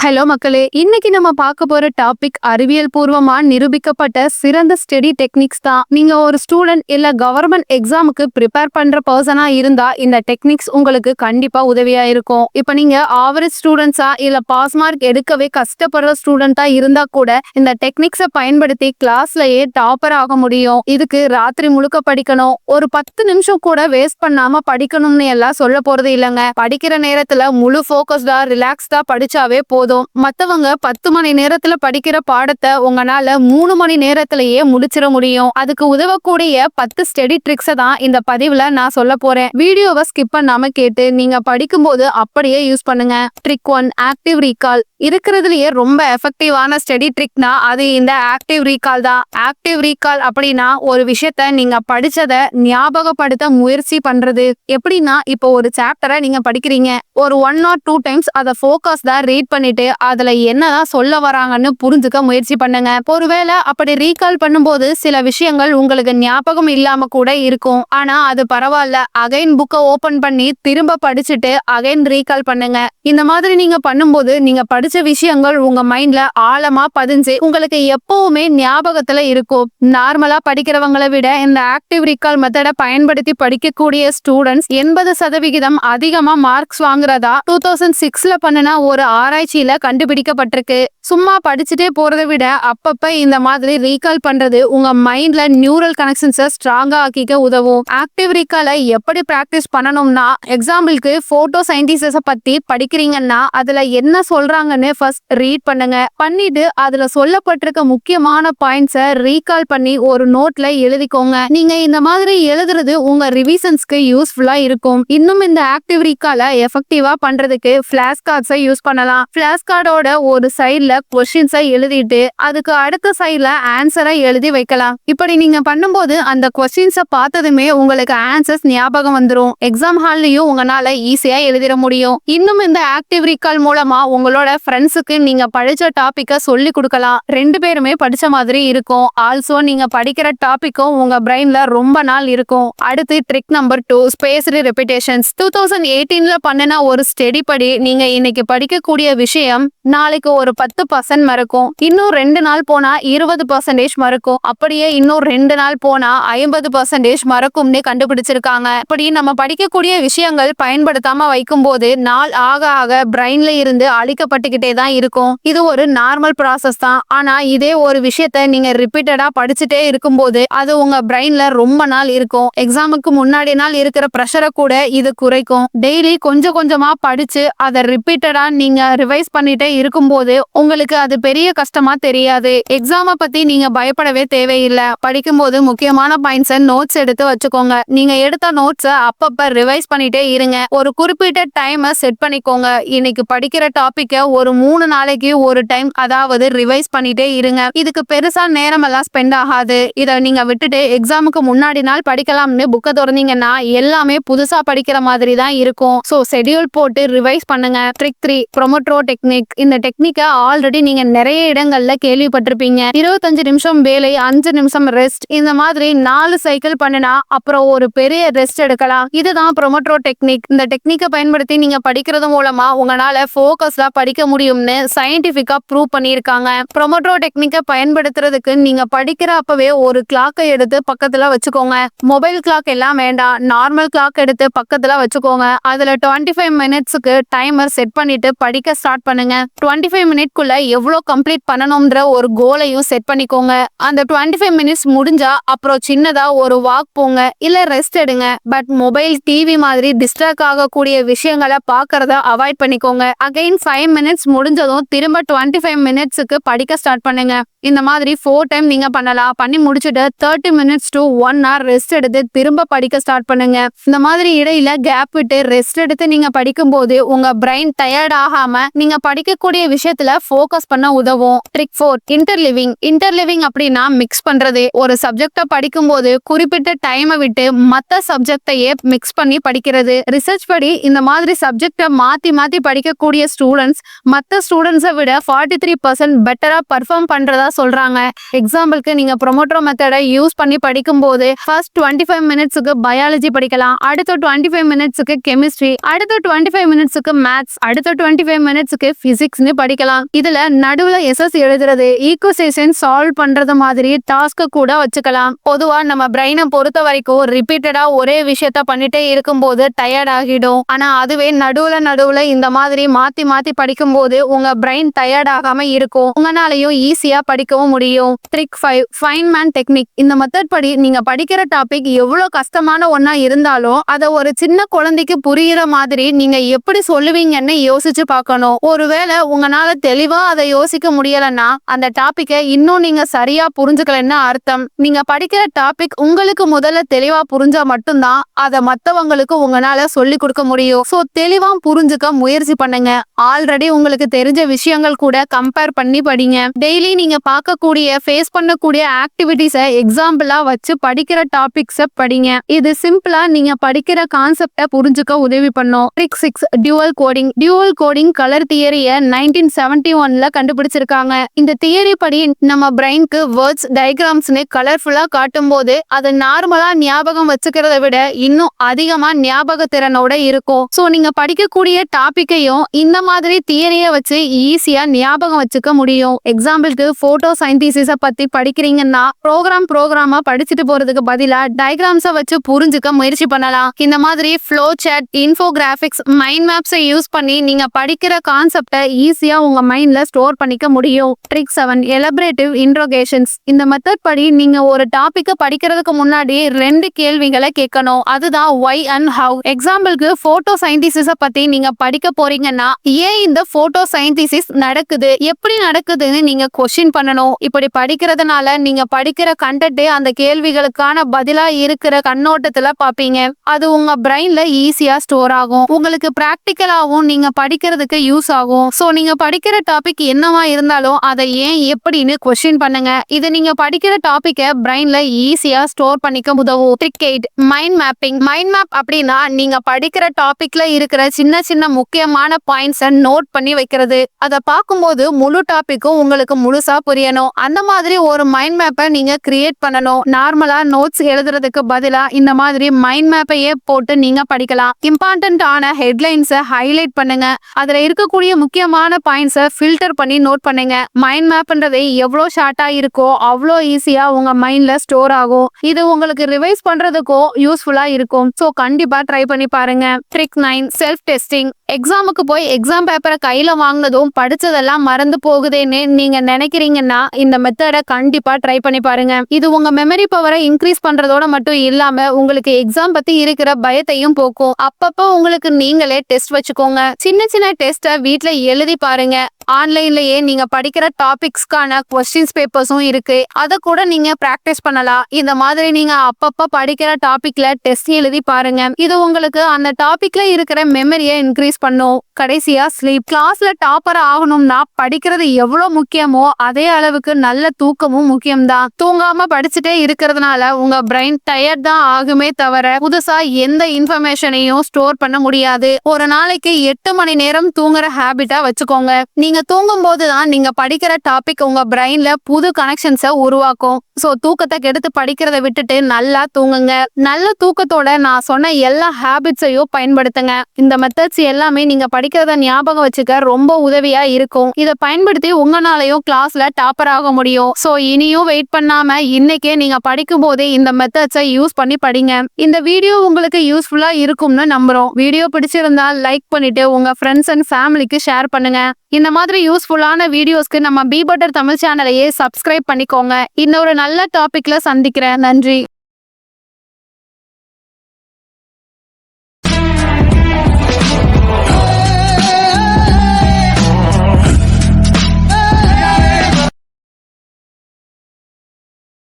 Hello மக்களே, இன்னைக்கு நம்ம பார்க்க போற டாபிக் அறிவியல் பூர்வமா நிரூபிக்கப்பட்ட சிறந்த ஸ்டடி டெக்னிக்ஸ் தான். நீங்க ஒரு ஸ்டூடெண்ட் இல்ல கவர்மெண்ட் எக்ஸாமுக்கு ப்ரிப்பேர் பண்ற பர்சனா இருந்தா இந்த டெக்னிக்ஸ் உங்களுக்கு கண்டிப்பா உதவியா இருக்கும். இப்ப நீங்க ஆவரேஜ் ஸ்டூடெண்ட்ஸா இல்ல பாஸ் மார்க் எடுக்கவே கஷ்டப்படுற ஸ்டூடெண்டா இருந்தா கூட இந்த டெக்னிக்ஸை பயன்படுத்தி கிளாஸ்லயே டாப்பர் ஆக முடியும். இதுக்கு ராத்திரி முழுக்க படிக்கணும், ஒரு 10 நிமிஷம் கூட வேஸ்ட் பண்ணாம படிக்கணும்னு எல்லாம் சொல்ல போறது இல்லைங்க. படிக்கிற நேரத்துல முழு ஃபோக்கஸ்டா ரிலாக்ஸ்டா படிச்சாவே போதும். மத்தவங்க 10 மணி நேரத்துல படிக்கிற பாடத்தை உங்களால 3 மணி நேரத்திலேயே முடிச்சிட முடியும். அதுக்கு உதவக்கூடிய 10 ஸ்டடி ட்ரிக்ஸை தான் இந்த பதிவுல நான் சொல்ல போறேன். வீடியோவை ஸ்கிப் பண்ணாம கேட்டு நீங்க படிக்கும்போது அப்படியே யூஸ் பண்ணுங்க. Trick 1, active recall. இருக்கிறதுலயே ரொம்ப எஃபெக்டிவான ஸ்டடி ட்ரிக்னா அது இந்த ஆக்டிவ் ரீகால் தான். ஆக்டிவ் ரீகால் அப்படின்னா ஒரு விஷயத்த நீங்க படிச்சதை ஞாபகப்படுத்த முயற்சி பண்றது. எப்படின்னா, இப்போ ஒரு சாப்டரை நீங்க படிக்கிறீங்க, ஒரு 1 or 2 டைம்ஸ் அதை ஃபோக்கஸ்டா ரீட் பண்ணிட்டு அதுல என்னதான் சொல்ல வராங்கன்னு புரிஞ்சுக்க முயற்சி பண்ணுங்க. ஒருவேளை அப்படி ரீகால் பண்ணும்போது சில விஷயங்கள் உங்களுக்கு ஞாபகம் இல்லாம கூட இருக்கும். ஆனா அது பரவாயில்ல, அகைன் புக்கை ஓபன் பண்ணி திரும்ப படிச்சுட்டு அகைன் ரீகால் பண்ணுங்க. இந்த மாதிரி நீங்க பண்ணும்போது நீங்க படிச்ச விஷயங்கள் உங்க மைண்ட்ல ஆழமா பதிஞ்சு உங்களுக்கு எப்பவுமே ஞாபகத்துல இருக்கும். நார்மலா படிக்கிறவங்களை விட இந்த ஆக்டிவ் ரீகால் மெத்தடை பயன்படுத்தி படிக்கக்கூடிய ஸ்டூடெண்ட்ஸ் 80% அதிகமா மார்க்ஸ் வாங்குறதா 2006ல பண்ணின ஒரு ஆராய்ச்சியில கண்டுபிடிக்கப்பட்டிருக்கு. சும்மா படிச்சுட்டே போறதை விட அப்பப்ப இந்த மாதிரி ரீகால் பண்றது உங்க மைண்ட்ல நியூரல் கனெக்ஷன்ஸை ஸ்ட்ராங்கா ஆக்கிக்க உதவும். ஆக்டிவ் ரீகாலை எப்படி பிராக்டிஸ் பண்ணணும்னா, எக்ஸாம்பிளுக்கு போட்டோ சயின்டிஸ்ட பத்தி படிக்கிறீங்கன்னா அதுல என்ன சொல்றாங்கன்னு ஃபர்ஸ்ட் ரீட் பண்ணுங்க. பண்ணிட்டு அதுல சொல்லப்பட்டிருக்க முக்கியமான பாயிண்ட்ஸை ரீகால் பண்ணி ஒரு நோட்ல எழுதிக்கோங்க. நீங்க இந்த மாதிரி எழுதுறது உங்க ரிவிஷன்ஸ்க்கு யூஸ்ஃபுல்லா இருக்கும். இன்னும் இந்த ஆக்டிவ் ரீகாலை எஃபெக்டிவா பண்றதுக்கு ஃபிளாஷ் கார்ட்ஸை யூஸ் பண்ணலாம். ஃபிளாஷ் கார்டோட ஒரு சைட்ல கொஸ்டின்ஸை எழுதிட்டு அதுக்கு அடுத்த சைட்ல ஆன்சரை எழுதி வைக்கலாம். இப்படி நீங்க பண்ணும்போது அந்த கொஸ்டின்ஸை பார்த்ததுமே உங்களுக்கு ஆன்சர்ஸ் ஞாபகம் வந்துடும். எக்ஸாம் ஹால்லையும் உங்களால ஈஸியா எழுதிட முடியும். இன்னும் இந்த ஆக்டிவ் ரீகால் மூலமா உங்களோட ஃப்ரெண்ட்ஸுக்கு நீங்க படிச்ச டாபிக்கை சொல்லி கொடுக்கலாம். 2 பேருமே படிச்ச மாதிரி இருக்கும். ஆல்சோ நீங்க படிக்கிற டாபிக்கும் உங்க பிரெயின்ல ரொம்ப நாள் இருக்கும். அடுத்து ட்ரிக் நம்பர் 2, ஸ்பேஸ்டு ரெபிடேஷன்ஸ். 2018ல பண்ணின ஒரு ஸ்டடி படி நீங்க இன்னைக்கு படிக்கக்கூடிய விஷயம் நாளைக்கு ஒரு 10% மறக்கும். இன்னும் 2 நாள் போனா 20% மறக்கும். அப்படியே இன்னும் 2 நாள் போனா 50% மறக்கும்னு கண்டுபிடிச்சிருக்காங்க. இப்படி நம்ம படிக்கக்கூடிய விஷயங்கள் பயன்படுத்தாம வைக்கும் போது நாள் ஆக ஆக பிரெயின்ல இருந்து அழிக்கப்பட்டுக்கிட்டே தான் இருக்கும். இது ஒரு நார்மல் ப்ராசஸ் தான். ஆனா இதே ஒரு விஷயத்த நீங்க ரிப்பீட்டடா படிச்சுட்டே இருக்கும்போது அது உங்க பிரெயின்ல ரொம்ப நாள் இருக்கும். எக்ஸாமுக்கு முன்னாடி நாள் இருக்கிற ப்ரெஷரை கூட இது குறைக்கும். டெய்லி கொஞ்சம் கொஞ்சமா படிச்சு அதை ரிப்பீட்டடா நீங்க ரிவைஸ் பண்ணிட்டே இருக்கும்போது உங்களுக்கு அது பெரிய கஷ்டமா தெரியாது. எக்ஸாமை பத்தி நீங்க பயப்படவே தேவையில்லை. படிக்கும்போது முக்கியமான பாயிண்ட்ஸை நோட்ஸ் எடுத்து வச்சுக்கோங்க. நீங்க எடுத்த நோட்ஸை அப்பப்ப ரிவைஸ் பண்ணிட்டே இருங்க. ஒரு குறிப்பிட்ட டைமை செட் பண்ணிக்கோங்க. இன்னைக்கு படிக்கிற டாபிக்கை ஒரு 3 நாளைக்கு ஒரு டைம் அதாவது ரிவைஸ் பண்ணிட்டே இருங்க. இதுக்கு பெருசா நேரம் எல்லாம் ஸ்பெண்ட் ஆகாது. இதை நீங்க விட்டுட்டு எக்ஸாமுக்கு முன்னாடி நாள் படிக்கலாம்னு புக்கை திறந்தீங்கன்னா எல்லாமே புதுசா படிக்கிற மாதிரி தான் இருக்கும். ஸோ ஷெட்யூல் போட்டு ரிவைஸ் பண்ணுங்க. Trick 3, pomodoro technique. இந்த டெக்னிக்கை ஆல்ரெடி நீங்க நிறைய இடங்கள்ல கேள்விப்பட்டிருப்பீங்க. 25 நிமிஷம் வேலை, 5 நிமிஷம் ரெஸ்ட், இந்த மாதிரி 4 சைக்கிள் பண்ணினா அப்புறம் ஒரு பெரிய ரெஸ்ட் எடுக்கலாம். இதுதான் ப்ரொமோட்ரோ டெக்னிக். இந்த டெக்னிக்கை பயன்படுத்தி நீங்க படிக்கிறது மூலமா உங்களால ஃபோக்கஸ்டா படிக்க முடியும்னு சயின்டிபிக்கா ப்ரூவ் பண்ணியிருக்காங்க. ப்ரொமோட்ரோ டெக்னிக்கை பயன்படுத்துறதுக்கு நீங்க படிக்கிற அப்பவே ஒரு கிளாக்கை எடுத்து பக்கத்துல வச்சுக்கோங்க. மொபைல் கிளாக் எல்லாம் வேண்டாம், நார்மல் கிளாக் எடுத்து பக்கத்துல வச்சுக்கோங்க. அதுல 25 மினிட்ஸுக்கு டைமர் செட் பண்ணிட்டு படிக்க ஸ்டார்ட் பண்ணுங்க. 25 மினிட்குள்ள எவ்வளோ கம்ப்ளீட் பண்ணணும்ன்ற ஒரு கோலையும் செட் பண்ணிக்கோங்க. அந்த 25 மினிட்ஸ் முடிஞ்சா அப்புறம் சின்னதா ஒரு வாக் போங்க, இல்ல ரெஸ்ட் எடுங்க. பட் மொபைல், டிவி மாதிரி டிஸ்ட்ராக்ட் ஆகக்கூடிய விஷயங்களை பார்க்கறத அவாய்ட் பண்ணிக்கோங்க. அகைன் 5 மினிட்ஸ் முடிஞ்சதும் திரும்ப 25 மினிட்ஸுக்கு படிக்க ஸ்டார்ட் பண்ணுங்க. இந்த மாதிரி 4 டைம் நீங்க பண்ணலாம். பண்ணி முடிச்சுட்டு 30 மினிட்ஸ் to 1 hour ரெஸ்ட் எடுத்து திரும்ப படிக்க ஸ்டார்ட் பண்ணுங்க. இந்த மாதிரி இடையில கேப் விட்டு ரெஸ்ட் எடுத்து நீங்க படிக்கும்போது உங்க பிரெயின் டயர்ட் ஆகாம நீங்க படிக்கக்கூடிய விஷயத்துல ஃபோக்கஸ் பண்ண உதவும். Trick 4, interleaving. இன்டர்லிவிங் அப்படின்னா மிக்ஸ் பண்றது. ஒரு சப்ஜெக்டை படிக்கும்போது குறிப்பிட்ட டைமை விட்டு மத்த சப்ஜெக்டையே மிக்ஸ் பண்ணி படிக்கிறது. ரிசர்ச் படி இந்த மாதிரி சப்ஜெக்டை மாத்தி மாத்தி படிக்கக்கூடிய ஸ்டூடெண்ட்ஸ் மத்த ஸ்டூடெண்ட்ஸை விட 43% பெட்டரா பர்ஃபார்ம் பண்றதா சொல்றாங்க. எக்ஸாம்பிளுக்கு நீங்க ப்ரொமோட்ரோ மெத்தடை யூஸ் பண்ணி படிக்கும்போது ஃபர்ஸ்ட் 25 மினிட்ஸுக்கு பயாலஜி படிக்கலாம், அடுத்த 25 மினிட்ஸுக்கு கெமிஸ்ட்ரி, அடுத்த 25 மினிட்ஸுக்கு மேத்ஸ், அடுத்த 25 மினிட்ஸுக்கு பிசிக்ஸ்னு படிக்கலாம். இதுல நடுவுல எஸ்எஸ் எழுதுறது, ஈக்குவேஷன் சால்வ் பண்றது மாதிரி டாஸ்க் கூட வச்சுக்கலாம். பொதுவா நம்ம பிரெயினை பொறுத்த வரைக்கும் ரிப்பீட்டடா ஒரே விஷயத்த பண்ணிட்டே இருக்கும்போது டயர்ட் ஆகிடும். ஆனா அதுவே நடுவுல இந்த மாதிரி மாத்தி மாத்தி படிக்கும்போது உங்க பிரெயின் டயர்ட் ஆகாம இருக்கும். உங்களாலையும் ஈஸியா படிக்கவும் முடியும். Trick 5 Feynman technique. இந்த மெத்தட் படி நீங்க படிக்கிற டாபிக் எவ்வளவு கஷ்டமான ஒண்ணா இருந்தாலும் அதை ஒரு சின்ன குழந்தைக்கு புரியுற மாதிரி நீங்க எப்படி சொல்லுவீங்கன்னு யோசிச்சு பார்க்கணும். ஒருவேளை உங்களால தெளிவா அதை யோசிக்க முடியலன்னா அந்த டாபிக்கை இன்னும் நீங்க சரியா புரிஞ்சுக்கலன்னு அர்த்தம். நீங்க படிக்கிற டாபிக் உங்களுக்கு முதல்ல தெளிவா புரிஞ்சா மட்டும்தான் அதை மத்தவங்களுக்கு உங்களால சொல்லி கொடுக்க முடியும். சோ தெளிவா புரிஞ்சுக்க முயற்சி பண்ணுங்க. ஆல்ரெடி உங்களுக்கு தெரிஞ்ச விஷயங்கள் கூட கம்பேர் பண்ணி படிங்க. டெய்லி நீங்க பார்க்கக்கூடிய ஃபேஸ் பண்ணக்கூடிய ஆக்டிவிட்டிஸை எக்ஸாம்பிளா வச்சு படிக்கிற டாபிக்ஸை படிங்க. இது சிம்பிளா நீங்க படிக்கிற கான்செப்டை புரிஞ்சுக்க உதவி பண்ணும். Trick 6 dual coding. Dual coding colour தியரிய 1971ல கண்டுபிடிச்சிருக்காங்க. இந்த தியரி படி நம்ம பிரெயினுக்கு வேர்ட்ஸ் டயக்ராம்ஸ்னு கலர்ஃபுல்லா காட்டும் போது அது நார்மலா ஞாபகம் வச்சுக்கிறத விட இன்னும் அதிகமா ஞாபக திறனோட இருக்கும். சோ நீங்க படிக்கக்கூடிய டாபிக்கையும் இந்த மாதிரி தியரிய வச்சு ஈஸியா ஞாபகம் வச்சுக்க முடியும். எக்ஸாம்பிளுக்கு போட்டோ சயின்டிசிஸ பத்தி படிக்கிறீங்கன்னா ப்ரோக்ராமா படிச்சுட்டு போறதுக்கு பதிலா டயக்ராம்ஸை வச்சு புரிஞ்சுக்க முயற்சி பண்ணலாம். இந்த மாதிரி ஃப்ளோ சார்ட், இன்ஃபோகிராபிக்ஸ், மைண்ட் மேப்ஸை யூஸ் பண்ணி நீங்க படிக்கிற கான்செப்டை ஈஸியா உங்க மைண்ட்ல ஸ்டோர் பண்ணிக்க முடியும். ட்ரிக் 7 எலபரேட்டிவ் இன்ட்ரோகேஷன்ஸ். இந்த மெத்தட் படி நீங்க ஒரு டாபிக்கை படிக்கிறதுக்கு முன்னாடி 2 கேள்விகளை கேட்கணும். அதுதான் why and how. எக்ஸாம்பிளுக்கு போட்டோ சயின்டிசிஸ பத்தி நீங்க படிக்க போறீங்கன்னா ஏன் இந்த போட்டோ சயின்டிசிஸ் நடக்குது, எப்படி நடக்குதுன்னு நீங்க கொஸ்டின் பண்ணணும். இப்படி படிக்கிறதுனால நீங்க படிக்கிற கண்டென்ட்டே அந்த கேள்விகளுக்கான பதிலா இருக்கிற கண்ணோட்டத்துல பாப்பீங்க. அது உங்க பிரெயின்ல ஈஸியா ஸ்டோர் ஆகும். உங்களுக்கு பிராக்டிக்கலாவும் நீங்க படிக்கிறதுக்கு யூஸ் ஆகும். சோ நீங்க படிக்கிற டாபிக் என்னவா இருந்தாலும் அதை ஏன் எப்படின்னு கொஸ்டின் பண்ணுங்க. இது நீங்க படிக்கிற டாபிக்கை பிரெயின்ல ஈஸியா ஸ்டோர் பண்ணிக்க உதவும். Trick 8 mind mapping. Mind map அப்படின்னா நீங்க படிக்கிற டாபிக்ல இருக்கிற சின்ன சின்ன முக்கியமான பாயிண்ட்ஸை நோட் பண்ணி வைக்கிறது. அதை பார்க்கும்போது முழு டாபிக்கும் உங்களுக்கு முழுசா புரியணும். அந்த மாதிரி ஒரு மைண்ட் மேப்பை நீங்க கிரியேட் பண்ணணும். நார்மலா நோட்ஸ் எழுதுறதுக்கு பதிலா இந்த மாதிரி மைண்ட் மேப்பையே போட்டு நீங்க படிக்கலாம். இம்பார்ட்டன்டான ஹெட்லைன்ஸை ஹைலைட் பண்ணுங்க. அதுல இருக்கக்கூடிய முக்கியமான பாயிண்ட்ஸை ஃபில்டர் பண்ணி நோட் பண்ணுங்க. மைண்ட் மேப்ன்றது எவ்வளவு ஷார்ட்டா இருக்கோ அவ்வளோ ஈஸியா உங்க மைண்ட்ல ஸ்டோர் ஆகும். இது உங்களுக்கு ரிவைஸ் பண்றதுக்கும் யூஸ்ஃபுல்லா இருக்கும். சோ கண்டிப்பா ட்ரை பண்ணி பாருங்க. Trick 9 self testing. எக்ஸாமுக்கு போய் எக்ஸாம் பேப்பரை கையில வாங்கினதும் படிச்சதெல்லாம் மறந்து போகுதேன்னு நீங்க நினைக்கிறீங்கன்னா இந்த மெத்தடை கண்டிப்பா ட்ரை பண்ணி பாருங்க. இது உங்க மெமரி பவரை இன்க்ரீஸ் பண்றதோட மட்டும் இல்லாம உங்களுக்கு எக்ஸாம் பத்தி இருக்கிற பயத்தையும் போக்கும். அப்பப்போ உங்களுக்கு நீங்களே டெஸ்ட் வச்சுக்கோங்க. சின்ன சின்ன டெஸ்ட்டை வீட்ல எழுதி பாருங்க. ஆன்லைன்லயே நீங்க படிக்கிற டாபிக்ஸ்க்கான கொஸ்டின்ஸ் பேப்பர்ஸும் இருக்கு. அதை கூட நீங்க பிராக்டிஸ் பண்ணலாம். இந்த மாதிரி நீங்க அப்பப்ப படிக்கிற டாபிக்ல டெஸ்ட் எழுதி பாருங்க. இது உங்களுக்கு அந்த டாபிக்ல இருக்கிற மெமரியை இன்க்ரீஸ் பண்ணும். கடைசியா ஸ்லீப். கிளாஸ்ல டாப்பர் ஆகணும்னா படிக்கிறது எவ்வளவு முக்கியமோ அதே அளவுக்கு நல்ல தூக்கமும் முக்கியம்தான். தூங்காம படிச்சுட்டே இருக்கிறதுனால உங்க பிரெயின் டயர்ட் தான் ஆகுமே தவிர புதுசா எந்த இன்ஃபர்மேஷனையும் ஸ்டோர் பண்ண முடியாது. ஒரு நாளைக்கு 8 மணி நேரம் தூங்குற ஹேபிட்டா வச்சுக்கோங்க. நீங்க தூங்கும் போதுதான் நீங்க படிக்கிற டாபிக் உங்க பிரெயின்ல புது கனெக்ஷன்ஸை உருவாக்கும். சோ தூக்கத்தை கெடுத்து படிக்கிறத விட்டுட்டு நல்லா தூங்குங்க. நல்ல தூக்கத்தோட நான் சொன்ன எல்லா ஹேபிட்ஸையும் பயன்படுத்துங்க. இந்த மெத்தட்ஸ் எல்லாமே நீங்க படிக்கிறத ஞாபகம் வச்சுக்க ரொம்ப உதவியா இருக்கும். இதை பயன்படுத்தி உங்களாலையும் கிளாஸ்ல டாப்பர் ஆக முடியும். சோ இனியும் வெயிட் பண்ணாம இன்னைக்கே நீங்க படிக்கும் போதே இந்த மெத்தட்ஸை யூஸ் பண்ணி படிங்க. இந்த வீடியோ உங்களுக்கு யூஸ்ஃபுல்லா இருக்கும்னு நம்புறோம். வீடியோ பிடிச்சிருந்தா லைக் பண்ணிட்டு உங்க ஃப்ரெண்ட்ஸ் அண்ட் ஃபேமிலிக்கு ஷேர் பண்ணுங்க. இந்த மாதிரி யூஸ்ஃபுல்லான வீடியோஸ்க்கு நம்ம பி பட்டர் தமிழ் சேனலையே சப்ஸ்கிரைப் பண்ணிக்கோங்க. இன்னொரு நல்ல டாபிக்ல சந்திக்கிறேன். நன்றி.